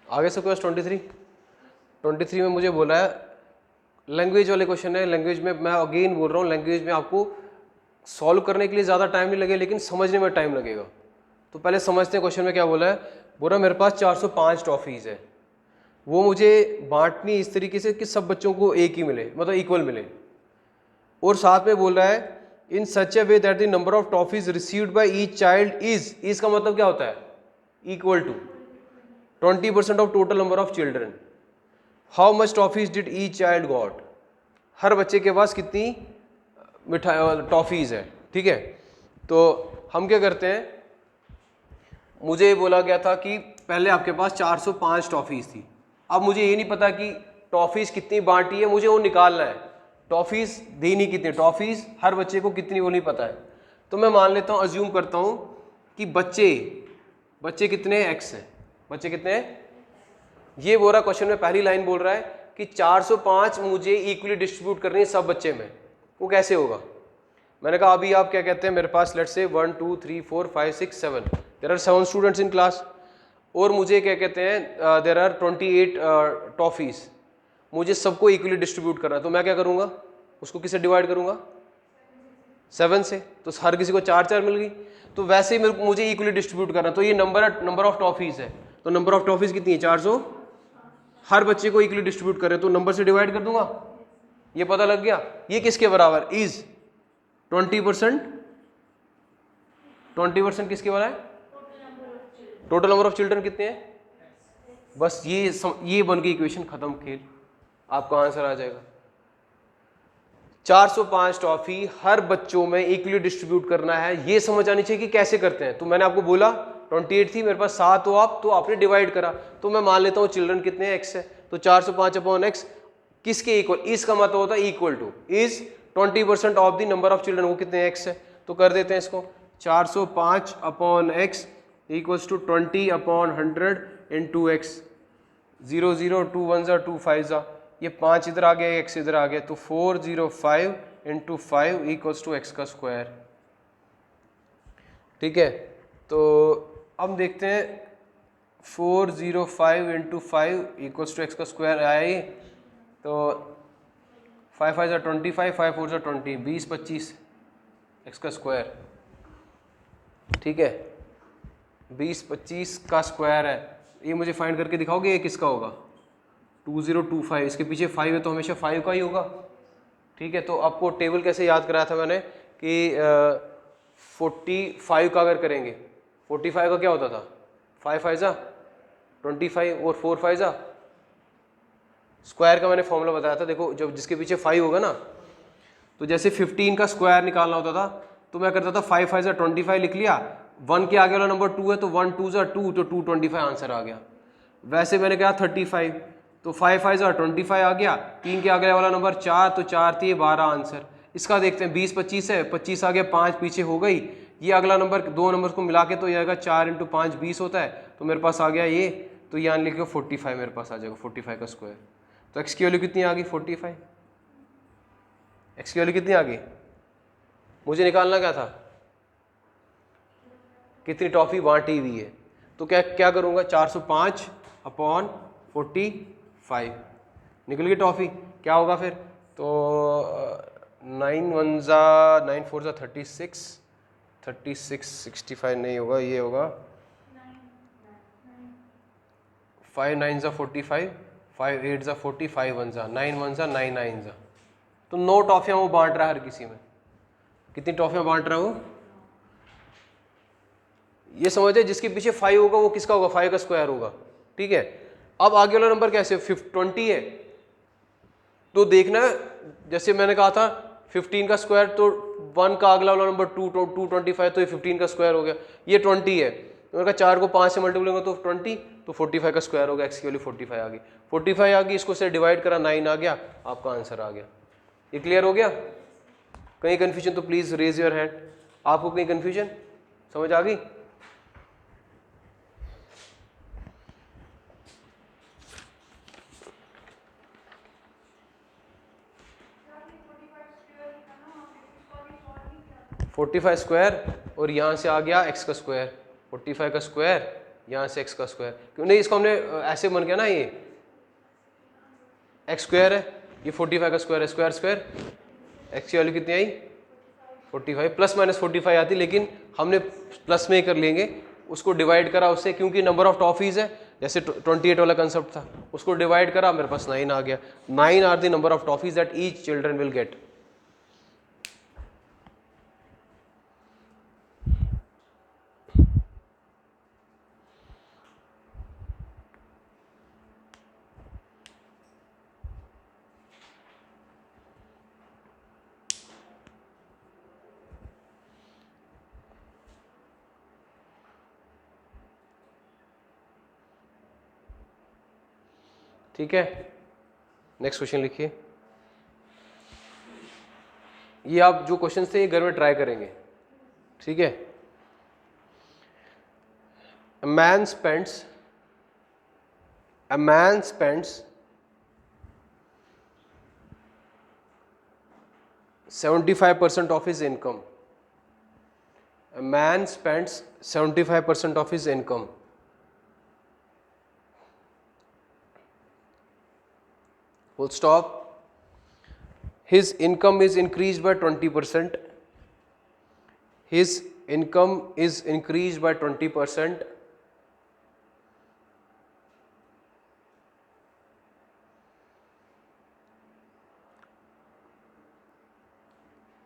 आगे सबके पास 23 में मुझे बोला है लैंग्वेज वाले क्वेश्चन है। लैंग्वेज में मैं अगेन बोल रहा हूँ, लैंग्वेज में आपको सॉल्व करने के लिए ज़्यादा टाइम नहीं लगेगा, लेकिन समझने में टाइम लगेगा। तो पहले समझते हैं क्वेश्चन में क्या बोला है। बोला मेरे पास 405 टॉफीज़ है, वो मुझे बांटनी इस तरीके से कि सब बच्चों को एक ही मिले, मतलब इक्वल मिले। और साथ में बोल रहा है in such a way that the number of toffees received by each child is का मतलब क्या होता है? Equal to 20% of total number of children. How much toffees did each child got? हर बच्चे के पास कितनी मिठाई टॉफीज है। ठीक है, तो हम क्या करते हैं, मुझे ये बोला गया था कि पहले आपके पास 405 टॉफीज थी। अब मुझे ये नहीं पता कि टॉफीज कितनी बांटी है, मुझे वो निकालना है। टॉफीज देनी कितनी, टॉफीज हर बच्चे को कितनी वो नहीं पता है। तो मैं मान लेता हूँ, अज्यूम करता हूँ कि बच्चे कितने एक्स हैं, बच्चे कितने हैं। ये बोल रहा क्वेश्चन में पहली लाइन बोल रहा है कि 405 मुझे इक्वली डिस्ट्रीब्यूट करनी है सब बच्चे में। वो कैसे होगा? मैंने कहा अभी आप क्या कहते हैं, मेरे पास let's say 1 2 3 4 5 6 7 there are 7 students in class, और मुझे क्या कहते हैं देयर आर 28 टॉफीज, मुझे सबको इक्वली डिस्ट्रीब्यूट करना है। तो मैं क्या करूँगा, उसको किससे डिवाइड करूँगा? 7 से। तो हर किसी को 4 मिल गई। तो वैसे ही मुझे इक्वली डिस्ट्रीब्यूट करना है। तो ये नंबर ऑफ टॉफीज है। तो नंबर ऑफ टॉफीज कितनी है? 400। हर बच्चे को इक्वली डिस्ट्रीब्यूट करें तो नंबर से डिवाइड कर दूंगा, ये पता लग गया। ये किसके बराबर? इज 20%। 20% किसके बराबर है? टोटल नंबर ऑफ चिल्ड्रन कितने हैं? बस ये बन गई इक्वेशन, खत्म खेल, आपका आंसर आ जाएगा। 405 टॉफी हर बच्चों में इक्वली डिस्ट्रीब्यूट करना है, ये समझ आनी चाहिए कि कैसे करते हैं। तो मैंने आपको बोला 28 थी, मेरे पास 7 हो आप, तो आपने डिवाइड करा। तो मैं मान लेता हूँ चिल्ड्रन कितने हैं? एक्स है। तो 405 अपॉन एक्स किसके इक्वल? इसका मतलब होता है equal two is 20% of the number of children. वो कितने एक्स है? तो कर देते हैं इसको 405 upon x equals to 20 upon 100 into x. 0 0 2 1 जा 2 5 जा, ये 5 इधर आ गया, एक्स इधर आ गया, तो 405 इंटू 5 इक्वल्स टू एक्स का स्क्वायर। ठीक है, तो अब देखते हैं 405 इंटू 5 इक्वल्स टू एक्स का स्क्वायर आया। तो 5 5 जा 25, 5 4 जा 20, 20 25 एक्स का स्क्वायर। ठीक है, 20-25 का स्क्वायर है, ये मुझे फाइंड करके दिखाओगे ये किसका होगा? 2025, इसके पीछे 5 है तो हमेशा 5 का ही होगा। ठीक है, तो आपको टेबल कैसे याद कराया था मैंने कि 45 का अगर करेंगे, 45 का क्या होता था? 5 5 जा 25 और 4 5 जा। स्क्वायर का मैंने फॉर्मूला बताया था, देखो जब जिसके पीछे 5 होगा ना, तो जैसे 15 का स्क्वायर निकालना होता था तो मैं करता था 5 5 जा 25 लिख लिया, 1 के आगे वाला नंबर 2 है तो 1 2 जा 2, तो 225 आंसर आ गया। वैसे मैंने कहा 35, तो 5 5 जा 25 आ गया, 3 के आगे वाला नंबर 4, तो 4 थी 12 आंसर। इसका देखते हैं, 20 25 है, 25 आ गया, 5 पीछे हो गई, ये अगला नंबर, दो नंबर को मिला के तो ये आएगा 4 × 5 20 होता है, तो मेरे पास आ गया ये, तो यहाँ लिखो 45 मेरे पास आ जाएगा, 45 का स्क्वायर। तो एक्स की वैल्यू कितनी आ गई? 45। एक्स की वैल्यू कितनी आ गई? मुझे निकालना क्या था? कितनी टॉफी बांटी हुई है, तो क्या क्या करूँगा? 405/45 निकल गई टॉफी। क्या होगा फिर? तो 9 1 जा 9 4 जा 36, 65 नहीं होगा, ये होगा 5 9 जा 45, 5 8 जा 40, 5 1 जा 9 1 जा 9 9 जा, तो 9 टॉफियाँ वो बांट रहा है हर किसी में। कितनी टॉफियाँ बांट रहा है वो? ये समझे, जिसके पीछे 5 होगा वो किसका होगा? 5 का स्क्वायर होगा। ठीक है, अब आगे वाला नंबर कैसे? 20 है, तो देखना जैसे मैंने कहा था 15 का स्क्वायर, तो 1 का अगला वाला नंबर 225, तो ये 15 का स्क्वायर हो गया। ये 20 है, तो मैंने कहा 4 को 5 से मल्टीप्लाई करो तो 20, तो 45 का स्क्वायर हो गया। एक्स की वैल्यू 45 आ गई। 45 आ गई, इसको से डिवाइड करा, 9 आ गया, आपका आंसर आ गया। ये क्लियर हो गया? कहीं कन्फ्यूजन तो प्लीज रेज योर हैंड। आपको कहीं कन्फ्यूजन समझ आ गई? फोर्टी 45 स्क्वायर और यहाँ से आ गया एक्स का स्क्वायर, 45 का स्क्वायर, यहाँ से एक्स का स्क्वायर। क्यों नहीं, इसको हमने ऐसे बन गया ना, ये एक्स स्क्वायर है, ये 45 का स्क्वायर है, स्क्वायर स्क्वायर, एक्स की वैल्यू कितनी आई? 45, प्लस माइनस 45 आती, लेकिन हमने प्लस में ही कर लेंगे, उसको डिवाइड करा उससे, क्योंकि नंबर ऑफ टॉफीज है, जैसे 28 वाला कंसेप्ट था, उसको डिवाइड करा, मेरे पास 9 आ गया। 9 are the number of toffees that each children will get. ठीक है, नेक्स्ट क्वेश्चन लिखिए। ये आप जो क्वेश्चन थे ये घर में ट्राई करेंगे। ठीक है, a man spends 75% of his income. A man spends 75% of his income. Full stop. His income is increased by 20%. His income is increased by 20%.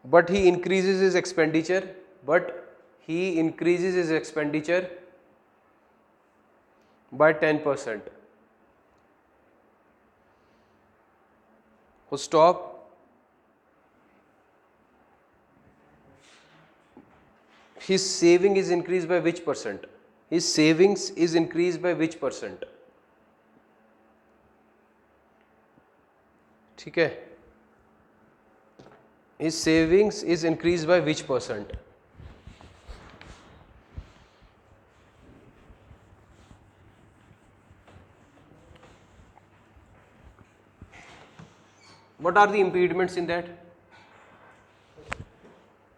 But he increases his expenditure. By 10%. Full stop. His saving is increased by which percent? His savings is increased by which percent? ठीक है, his savings is increased by which percent? What are the impediments in that?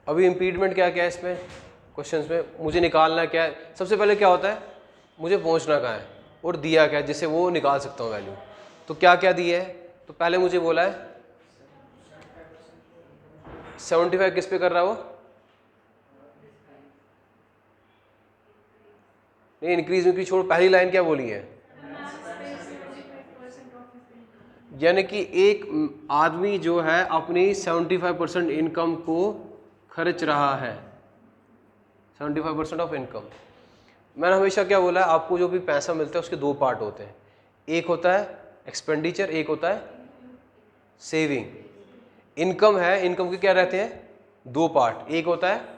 अभी इम्पीडमेंट क्या क्या है इसमें questions में, मुझे निकालना क्या है? सबसे पहले क्या होता है, मुझे पहुंचना कहाँ है और दिया क्या है जिससे वो निकाल सकता हूँ वैल्यू। तो क्या क्या दिया है, तो पहले मुझे बोला है 75 किस पे कर रहा है वो? नहीं, इंक्रीज इंक्रीज छोड़ो, पहली लाइन क्या बोली है? यानी कि एक आदमी जो है अपनी 75% इनकम को खर्च रहा है, 75% ऑफ इनकम। मैंने हमेशा क्या बोला है, आपको जो भी पैसा मिलता है उसके दो पार्ट होते हैं, एक होता है एक्सपेंडिचर, एक होता है सेविंग। इनकम है, इनकम के क्या रहते हैं? दो पार्ट। एक होता है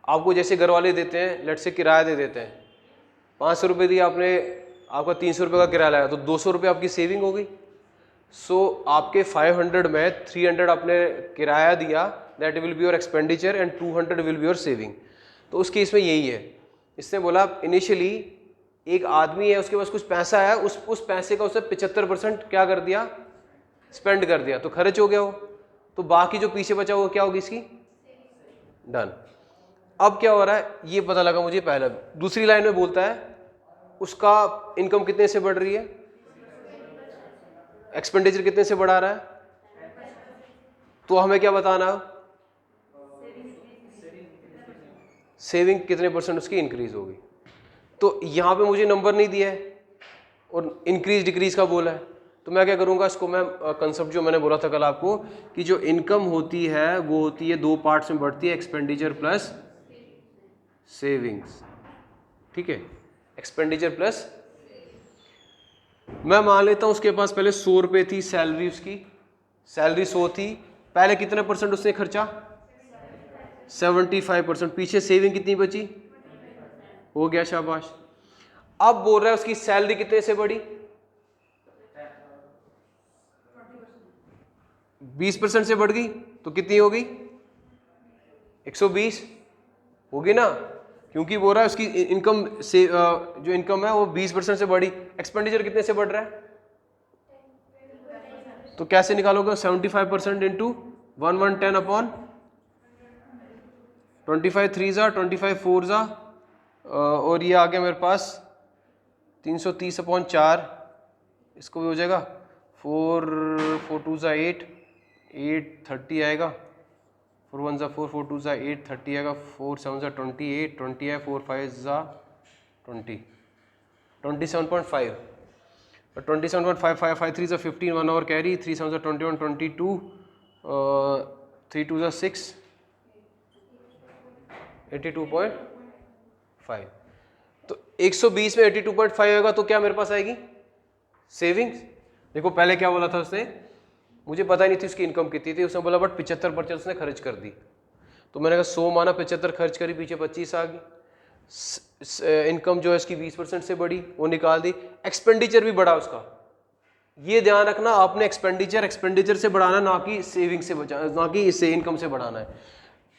आपको जैसे घर वाले देते हैं, लेट से किराया दे देते हैं, 500 रुपये दिया आपने, आपका 300 रुपये का किराया लाया, तो 200 रुपये आपकी सेविंग हो गई। सो आपके 500 में 300 आपने किराया दिया, that will be your expenditure and 200 will be your saving. तो उस केस में यही है, इसने बोला इनिशियली एक आदमी है, उसके पास कुछ पैसा है, उस पैसे का उसने 75% क्या कर दिया? स्पेंड कर दिया, तो खर्च हो गया वो। तो बाकी जो पीछे बचा वो क्या होगी इसकी? डन। अब क्या हो रहा है ये पता लगा मुझे पहले। दूसरी लाइन में बोलता है उसका इनकम कितने से बढ़ रही है, एक्सपेंडिचर कितने से बढ़ा रहा है, तो हमें क्या बताना? सेविंग कितने परसेंट उसकी इंक्रीज होगी। तो यहां पे मुझे नंबर नहीं दिया है और इंक्रीज डिक्रीज का बोला है, तो मैं क्या करूंगा, इसको मैं कंसेप्ट जो मैंने बोला था कल आपको कि जो इनकम होती है वो होती है दो पार्ट्स में बढ़ती है, एक्सपेंडिचर प्लस सेविंग्स। ठीक है, एक्सपेंडिचर प्लस। मैं मान लेता हूं उसके पास पहले 100 रुपये थी सैलरी, उसकी सैलरी 100 थी, पहले कितने परसेंट उसने खर्चा? 75%। पीछे सेविंग कितनी बची? हो गया, शाबाश। अब बोल रहा है उसकी सैलरी कितने से बढ़ी? 20% से बढ़ गई, तो कितनी होगी? 120 होगी ना, क्योंकि बोल रहा है उसकी इनकम से जो इनकम है वो 20% से बढ़ी। एक्सपेंडिचर कितने से बढ़ रहा है? तो कैसे निकालोगे? 75% इंटू 1110 अपॉन 25 3 जा 25 4 जा, और ये आ गया मेरे पास 330 अपॉन 4, इसको भी हो जाएगा 4 2 जा 8 30 आएगा, 4 1 जा 4 4 2 जा 8 30 आएगा, 4 7 जा 28 20 है, 4 5 जा 20 27.5, 27.5 5 5 3 जा 15, 1 आवर कैरी, 3 7 जा 21 22, 3 2 जा 6 82.5। तो 120 में 82.5 होगा तो क्या मेरे पास आएगी? सेविंग्स। देखो पहले क्या बोला था उसने, मुझे पता ही नहीं थी उसकी इनकम कितनी थी, उसने बोला बट 75% उसने खर्च कर दी। तो मैंने कहा 100 माना, 75 खर्च करी, पीछे 25 आ गई। इनकम जो है इसकी 20% से बढ़ी, वो निकाल दी। एक्सपेंडिचर भी बढ़ा उसका, ये ध्यान रखना आपने, एक्सपेंडिचर से बढ़ाना, ना कि सेविंग से बचा, ना कि इससे इनकम से बढ़ाना है।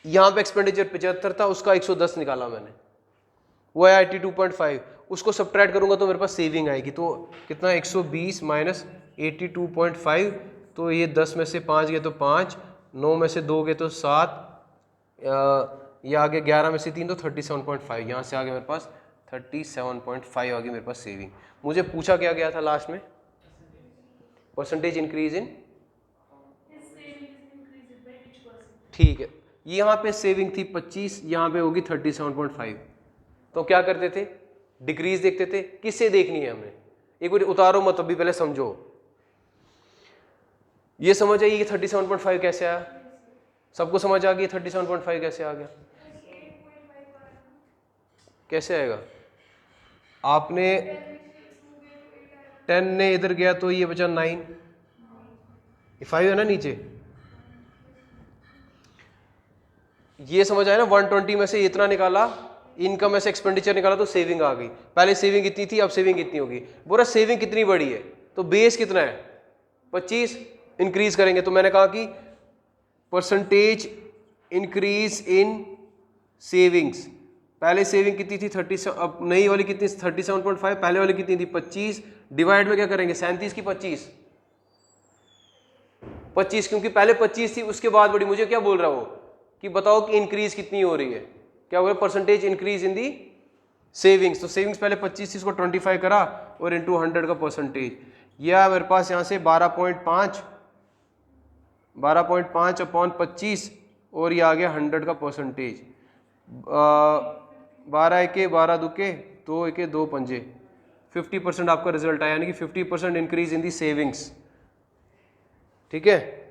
यहाँ पे एक्सपेंडिचर 75 था, उसका 110 निकाला मैंने, वो है 82.5, उसको सब्ट्रैक्ट करूंगा तो मेरे पास सेविंग आएगी। तो कितना? 120 माइनस 82.5, तो ये 10 में से 5 गए तो 5, 9 में से 2 गए तो 7, ये आ गया 11 में से 3 तो 37.5, यहाँ से आ गया मेरे पास 37.5 आ गई मेरे पास सेविंग। मुझे पूछा क्या गया था लास्ट में? परसेंटेज इंक्रीज इन, ठीक है, यहाँ पे सेविंग थी 25, यहाँ पे होगी 37.5। तो क्या करते थे? डिक्रीज देखते थे। किससे देखनी है हमने? एक बार उतारो मत, अभी पहले समझो। ये समझ आई कि 37.5 कैसे आया? सबको समझ आ गई 37.5 कैसे आ गया? कैसे आएगा? आपने 10 ने इधर गया तो ये बचा 9, 5 है ना नीचे, ये समझ आया ना? 120 में से इतना निकाला, इनकम में से एक्सपेंडिचर निकाला तो सेविंग आ गई। पहले सेविंग इतनी थी, अब सेविंग कितनी होगी? बोला सेविंग कितनी बड़ी है, तो बेस कितना है? 25, इंक्रीज करेंगे। तो मैंने कहा कि परसेंटेज इंक्रीज इन सेविंग्स, पहले सेविंग कितनी थी 30, अब नई वाली कितनी? 37.5, पहले वाली कितनी थी 25, डिवाइड में क्या करेंगे? 37 की 25, क्योंकि पहले 25 थी उसके बाद बड़ी। मुझे क्या बोल रहा वो कि बताओ कि इंक्रीज कितनी हो रही है, क्या बोल रहा? Percentage increase in the savings. तो सेविंग्स पहले 25 थी, इसको 25 करा और इंटू 100 का परसेंटेज, यह मेरे पास यहाँ से 12.5 अपॉन 25 और ये आ गया 100 का परसेंटेज। 12 1 12 2 दो एके दो पंजे, 50% आपका रिजल्ट आया, यानी कि 50% इंक्रीज इन दी सेविंग्स। ठीक है,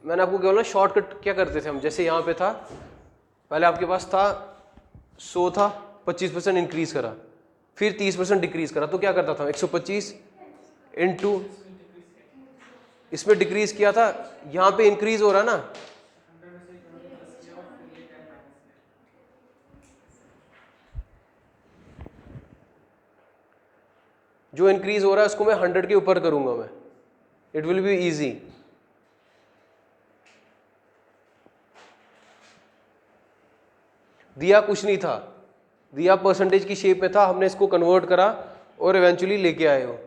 मैंने आपको क्या बोला, शॉर्टकट क्या करते थे हम, जैसे यहाँ पे था, पहले आपके पास था 100 था, 25% इंक्रीज करा, फिर 30% डिक्रीज करा, तो क्या करता था 125 इंटू, इसमें डिक्रीज किया था, यहाँ पे इंक्रीज हो रहा है ना, जो इंक्रीज हो रहा है उसको मैं 100 के ऊपर करूंगा मैं, इट विल बी इजी। दिया कुछ नहीं था, दिया परसेंटेज की शेप में था, हमने इसको कन्वर्ट करा और इवेंचुअली लेके आए हो।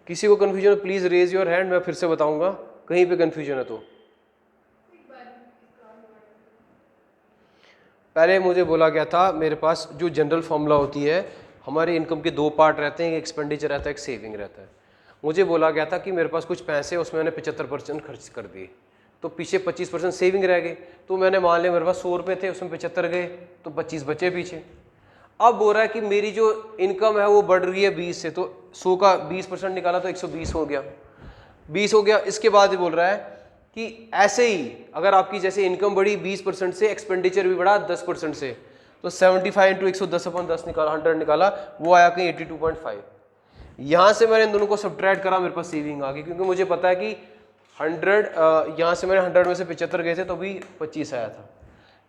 किसी को confusion please raise your hand, मैं फिर से बताऊंगा कहीं पे कंफ्यूजन है तो। पहले मुझे बोला गया था मेरे पास जो जनरल फॉर्मूला होती है, हमारे इनकम के दो पार्ट रहते हैं, एक एक्सपेंडिचर रहता है, एक सेविंग रहता है। मुझे बोला गया था कि मेरे पास कुछ पैसे, उसमें मैंने 75% खर्च कर दिए, तो पीछे 25% सेविंग रह गए। तो मैंने मान लिया मेरे पास 100 रुपये थे, उसमें 75 गए, तो 25 बचे पीछे। अब बोल रहा है कि मेरी जो इनकम है वो बढ़ रही है 20 से, तो 100 का 20% निकाला तो 120 हो गया, 20 हो गया। इसके बाद ही बोल रहा है कि ऐसे ही अगर आपकी जैसे इनकम बढ़ी 20% से, एक्सपेंडिचर भी बढ़ा 10% से, तो 75 इंटू 110/10 निकाला, 100 निकाला, वो आया कहीं 82.5। यहाँ से मैंने इन दोनों को सब्ट्रैक्ट करा, मेरे पास सेविंग आ गई, क्योंकि मुझे पता है कि 100 यहाँ से मैंने 100 में से 75 गए थे तो भी 25 आया था,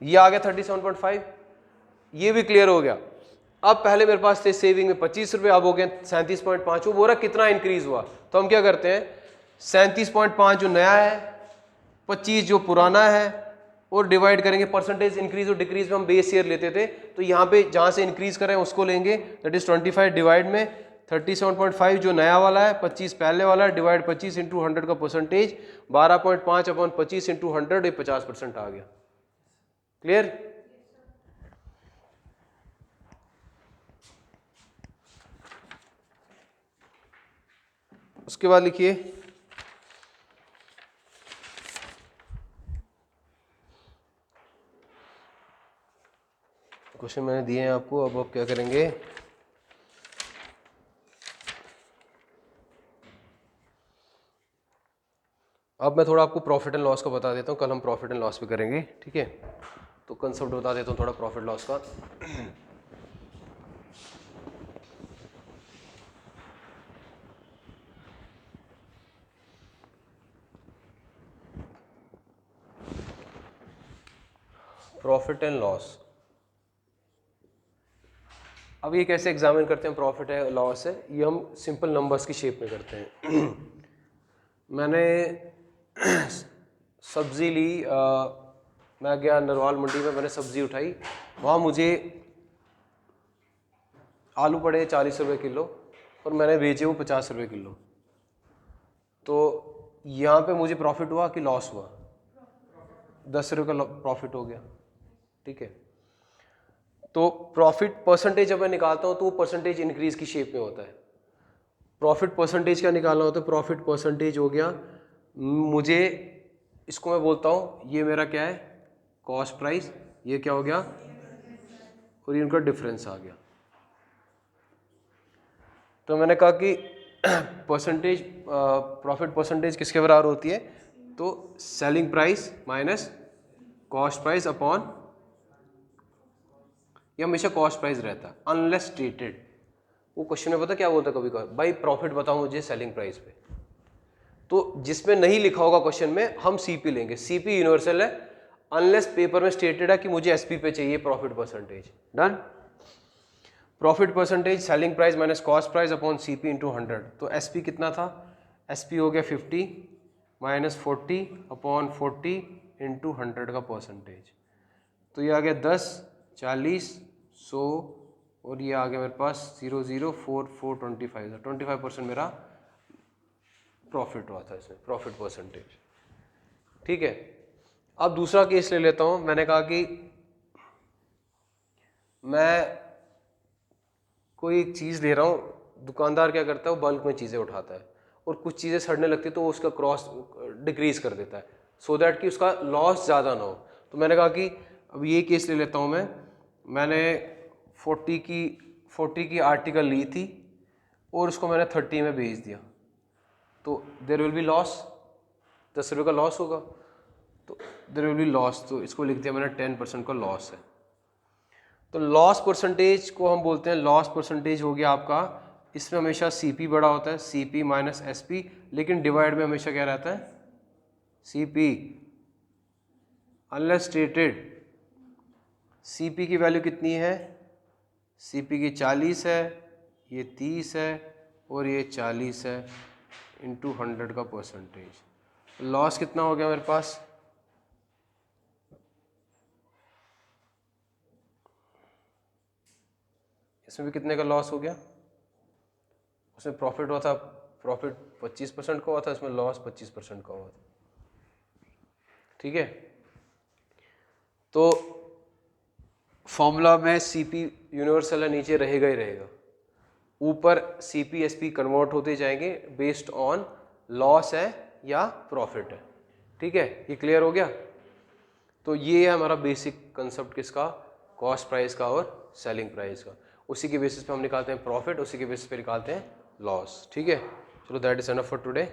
ये आ गया 37.5, ये भी क्लियर हो गया। अब पहले मेरे पास थे सेविंग में 25 रुपये, अब हो गए 37.5। वो बोल रहा कितना इंक्रीज हुआ, तो हम क्या करते हैं 37.5 जो नया है, 25 जो पुराना है, और डिवाइड करेंगे परसेंटेज इंक्रीज और डिक्रीज में हम बेस ईयर लेते थे, तो यहाँ पे जहाँ से इंक्रीज करें उसको लेंगे, दैट इज 25 डिवाइड में 37.5 जो नया वाला है, 25 पहले वाला है, डिवाइड 25 इंटू 100 का परसेंटेज 12.5/25 इंटू 100, 50% आ गया। क्लियर? उसके बाद लिखिए क्वेश्चन मैंने दिए हैं आपको, अब आप क्या करेंगे, अब मैं थोड़ा आपको प्रॉफिट एंड लॉस का बता देता हूँ, कल हम प्रॉफिट एंड लॉस पे करेंगे, ठीक है। तो कंसेप्ट बता देता हूँ थोड़ा प्रॉफिट लॉस का। प्रॉफिट एंड लॉस, अब ये कैसे एग्जामिन करते हैं प्रॉफिट है लॉस है, ये हम सिंपल नंबर्स की शेप में करते हैं। मैंने सब्जी ली, मैं गया नरवाल मंडी में, मैंने सब्जी उठाई, वहाँ मुझे आलू पड़े 40 रुपये किलो और मैंने बेचे वो 50 रुपये किलो, तो यहाँ पे मुझे प्रॉफिट हुआ कि लॉस हुआ? 10 रुपये का प्रॉफिट हो गया, ठीक है। तो प्रॉफिट परसेंटेज जब मैं निकालता हूँ तो वो परसेंटेज इंक्रीज की शेप में होता है। प्रॉफिट परसेंटेज क्या निकालना होता है? प्रॉफिट परसेंटेज हो गया, मुझे इसको मैं बोलता हूँ, ये मेरा क्या है कॉस्ट प्राइस, ये क्या हो गया, और इनका डिफरेंस आ गया। तो मैंने कहा कि परसेंटेज प्रॉफिट परसेंटेज किसके बराबर होती है, तो selling price minus cost price upon, ये हमेशा कॉस्ट प्राइस रहता है अनलेस स्टेटेड। वो क्वेश्चन में पता क्या बोलता है कभी कभी, भाई प्रॉफिट बताओ मुझे सेलिंग प्राइस पे, तो जिसमें नहीं लिखा होगा क्वेश्चन में हम सीपी लेंगे, सीपी यूनिवर्सल है, अनलेस पेपर में स्टेटेड है कि मुझे एसपी पे चाहिए profit percentage. Done. Profit percentage selling price minus cost price upon CP into 100, तो एसपी कितना था, एसपी हो गया 50 माइनस 40 अपॉन 40 इंटू 100 का परसेंटेज, तो ये आ गया 10, 40, 100, और ये आ गया मेरे पास 0.04425, 25% मेरा प्रॉफिट हुआ था इसमें, प्रॉफिट परसेंटेज, ठीक है। अब दूसरा केस ले लेता हूँ, मैंने कहा कि मैं कोई एक चीज़ ले रहा हूँ, दुकानदार क्या करता है वो बल्क में चीज़ें उठाता है, और कुछ चीज़ें सड़ने लगती है तो वो उसका क्रॉस डिक्रीज कर देता है, सो दैट कि उसका लॉस ज़्यादा ना हो। तो मैंने कहा कि अब ये केस ले लेता हूँ मैंने 40 की आर्टिकल ली थी और उसको मैंने 30 में बेच दिया, तो देयर विल बी लॉस, 10 रुपये का लॉस होगा, तो देयर विल बी लॉस, तो इसको लिख दिया मैंने 10% का लॉस है। तो लॉस परसेंटेज को हम बोलते हैं, लॉस परसेंटेज हो गया आपका, इसमें हमेशा CP बड़ा होता है, CP माइनस SP, लेकिन डिवाइड में हमेशा क्या रहता है, CP, अनलेस स्टेटेड। CP की वैल्यू कितनी है, CP की 40 है, ये 30 है और ये 40 है, इंटू 100 का परसेंटेज। लॉस कितना हो गया मेरे पास, इसमें भी कितने का लॉस हो गया, उसमें प्रॉफिट हुआ था, प्रॉफिट 25% का हुआ था, इसमें लॉस 25% का हुआ था। ठीक है, तो फॉर्मूला में CP यूनिवर्सल है, नीचे रहेगा ही रहेगा, ऊपर CP SP कन्वर्ट होते जाएंगे बेस्ड ऑन लॉस है या प्रॉफिट है। ठीक है, ये क्लियर हो गया। तो ये है हमारा बेसिक कंसेप्ट किसका, कॉस्ट प्राइस का और सेलिंग प्राइस का। उसी के बेसिस पे हम निकालते हैं प्रॉफिट, उसी के बेसिस पे निकालते हैं लॉस। ठीक है, चलो that is enough for today.